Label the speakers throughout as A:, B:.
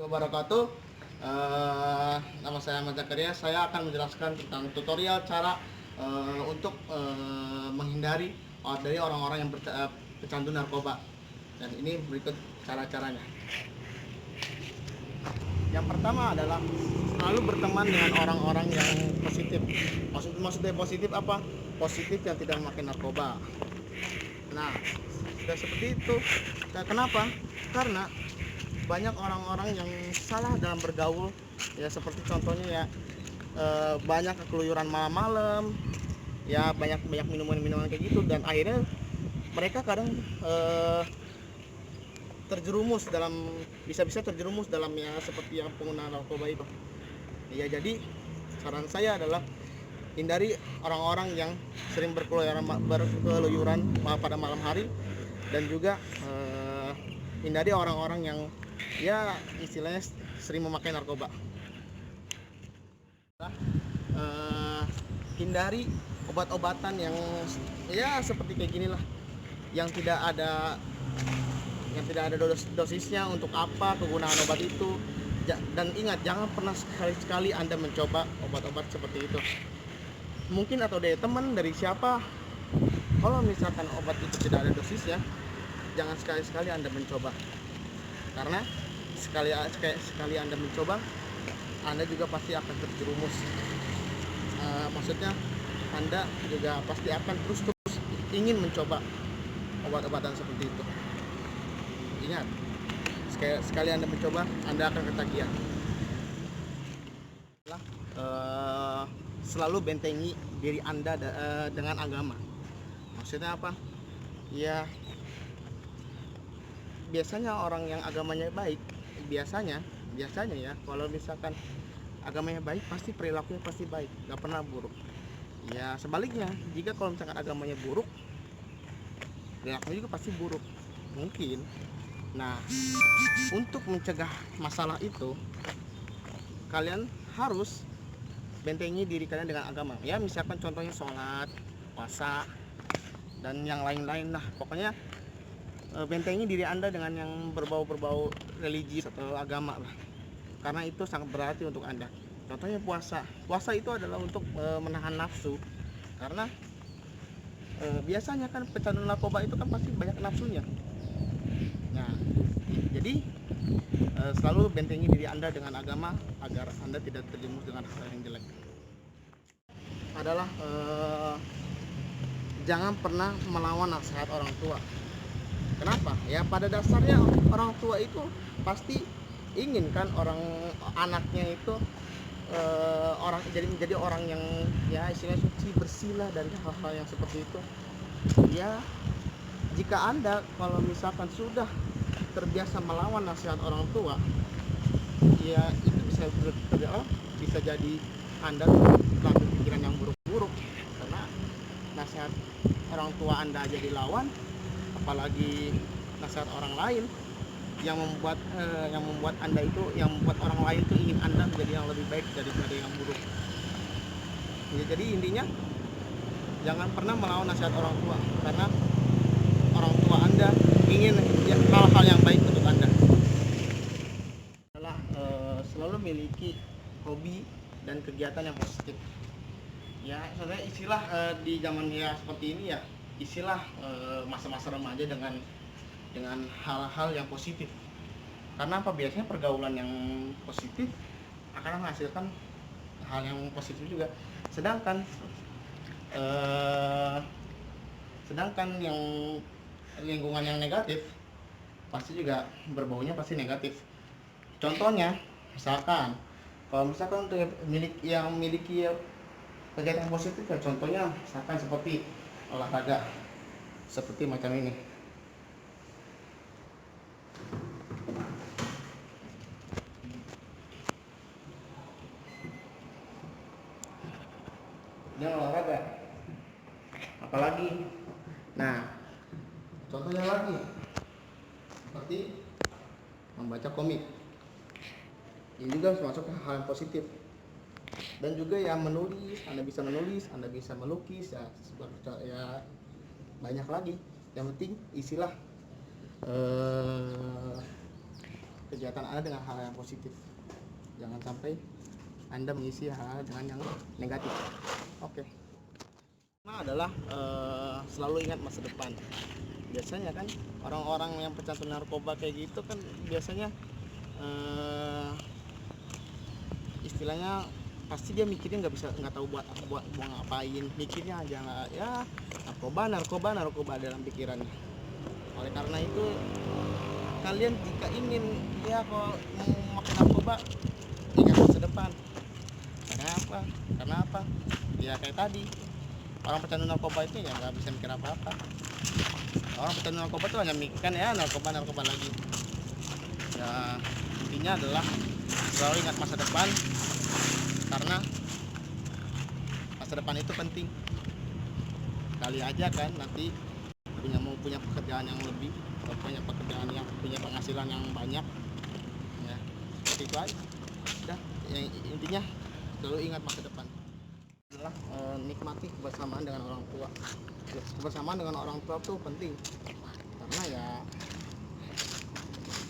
A: wabarakatuh. Nama saya Ahmad Zakaria. Saya akan menjelaskan tentang tutorial cara untuk menghindari dari orang-orang yang pecandu narkoba. Dan ini berikut cara-caranya. Yang pertama adalah selalu berteman dengan orang-orang yang positif. Maksudnya positif apa? Positif yang tidak memakai narkoba. Nah, sudah seperti itu. Nah, kenapa? Karena banyak orang-orang yang salah dalam bergaul, ya seperti contohnya ya banyak keluyuran malam-malam, ya banyak minuman-minuman kayak gitu, dan akhirnya mereka kadang terjerumus dalam bisa-bisa terjerumus dalam ya seperti yang pengguna narkoba itu. Ya jadi saran saya adalah hindari orang-orang yang sering berkeluyuran pada malam hari, dan juga hindari orang-orang yang ya istilahnya sering memakai narkoba. Hindari obat-obatan yang ya seperti kayak gini lah, yang tidak ada dosisnya, untuk apa kegunaan obat itu. Dan ingat, jangan pernah sekali-sekali Anda mencoba obat-obat seperti itu. Mungkin atau dari teman, dari siapa, kalau misalkan obat itu tidak ada dosisnya, jangan sekali-sekali Anda mencoba. Karena sekali Anda mencoba, Anda juga pasti akan terjerumus. Maksudnya Anda juga pasti akan terus ingin mencoba obat-obatan seperti itu. Ingat, sekali Anda mencoba, Anda akan ketagihan. Selalu bentengi diri Anda dengan agama. Maksudnya apa? Ya, biasanya orang yang agamanya baik, biasanya ya, kalau misalkan agamanya baik, pasti perilakunya pasti baik, nggak pernah buruk. Ya sebaliknya, jika kalau misalkan agamanya buruk, perilakunya juga pasti buruk mungkin. Nah, untuk mencegah masalah itu, kalian harus bentengi diri kalian dengan agama. Ya misalkan contohnya sholat, puasa, dan yang lain-lain lah. Pokoknya bentengi diri Anda dengan yang berbau religi atau agama lah, karena itu sangat berarti untuk Anda. Contohnya puasa itu adalah untuk menahan nafsu, karena biasanya kan pecandu narkoba itu kan pasti banyak nafsunya. Nah, jadi selalu bentengi diri Anda dengan agama agar Anda tidak terjerumus dengan hal yang jelek. Adalah jangan pernah melawan nasihat orang tua. Kenapa? Ya pada dasarnya orang tua itu pasti ingin kan anaknya itu menjadi orang yang ya istilahnya suci, bersih lah dari hal-hal yang seperti itu. Ya jika Anda kalau misalkan sudah terbiasa melawan nasihat orang tua, ya itu bisa jadi Anda mengambil pikiran yang buruk-buruk, karena nasihat orang tua Anda aja dilawan, apalagi nasihat orang lain yang membuat Anda itu, yang membuat orang lain itu ingin Anda menjadi yang lebih baik daripada yang buruk. Ya, jadi intinya jangan pernah melawan nasihat orang tua, karena orang tua Anda ingin hal-hal yang baik untuk Anda. Adalah selalu memiliki hobi dan kegiatan yang positif. Ya sebenarnya istilah di zaman ya seperti ini ya, istilah masa-masa remaja dengan hal-hal yang positif. Karena apa? Biasanya pergaulan yang positif akan menghasilkan hal yang positif juga. Sedangkan yang lingkungan yang negatif pasti juga berbaunya pasti negatif. Contohnya, misalkan kalau misalkan untuk memiliki kegiatan positif ya, contohnya misalkan seperti olahraga, seperti macam ini. Ini olahraga. Apalagi, nah contohnya lagi seperti membaca komik. Ini juga termasuk hal yang positif. Dan juga yang menulis, Anda bisa melukis, ya banyak lagi. Yang penting istilah kegiatan Anda dengan hal yang positif. Jangan sampai Anda mengisi hal dengan yang negatif. Oke. Nah, adalah selalu ingat masa depan. Biasanya kan orang-orang yang pecandu narkoba kayak gitu kan biasanya istilahnya pasti dia mikirnya nggak tahu buat mau ngapain, mikirnya aja nggak ya narkoba dalam pikirannya. Oleh karena itu kalian jika ingin ya kalau mau makan narkoba ingat masa depan. Karena apa ya kayak tadi orang pecandu narkoba itu ya nggak bisa mikir apa-apa. Orang pecandu narkoba itu hanya mikirkan ya narkoba lagi. Ya intinya adalah selalu ingat masa depan, karena masa depan itu penting. Kali aja kan nanti punya pekerjaan yang lebih, punya pekerjaan yang punya penghasilan yang banyak, ya seperti itu aja. Udah, yang intinya selalu ingat masa depan adalah nikmati kebersamaan dengan orang tua. Kebersamaan dengan orang tua tuh penting, karena ya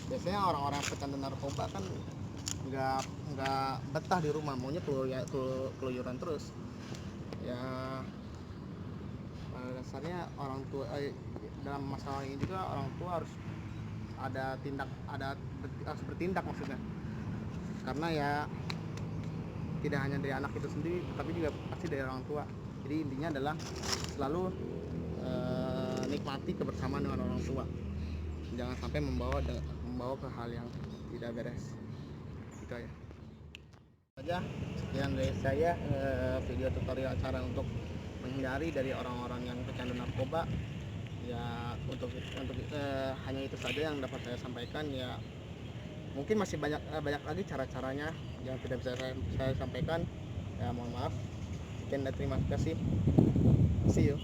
A: biasanya orang-orang pecandu narkoba kan nggak betah di rumah, maunya keluyuran terus ya. Pada dasarnya orang tua dalam masalah ini juga orang tua harus harus bertindak maksudnya, karena ya tidak hanya dari anak itu sendiri tapi juga pasti dari orang tua. Jadi intinya adalah selalu nikmati kebersamaan dengan orang tua, jangan sampai membawa ke hal yang tidak beres. Itu aja. Sekian dari saya video tutorial cara untuk menghindari dari orang-orang yang pecandu narkoba. Ya untuk hanya itu saja yang dapat saya sampaikan. Ya mungkin masih banyak lagi cara-caranya yang tidak bisa saya sampaikan. Ya mohon maaf. Sekian dan terima kasih. See you.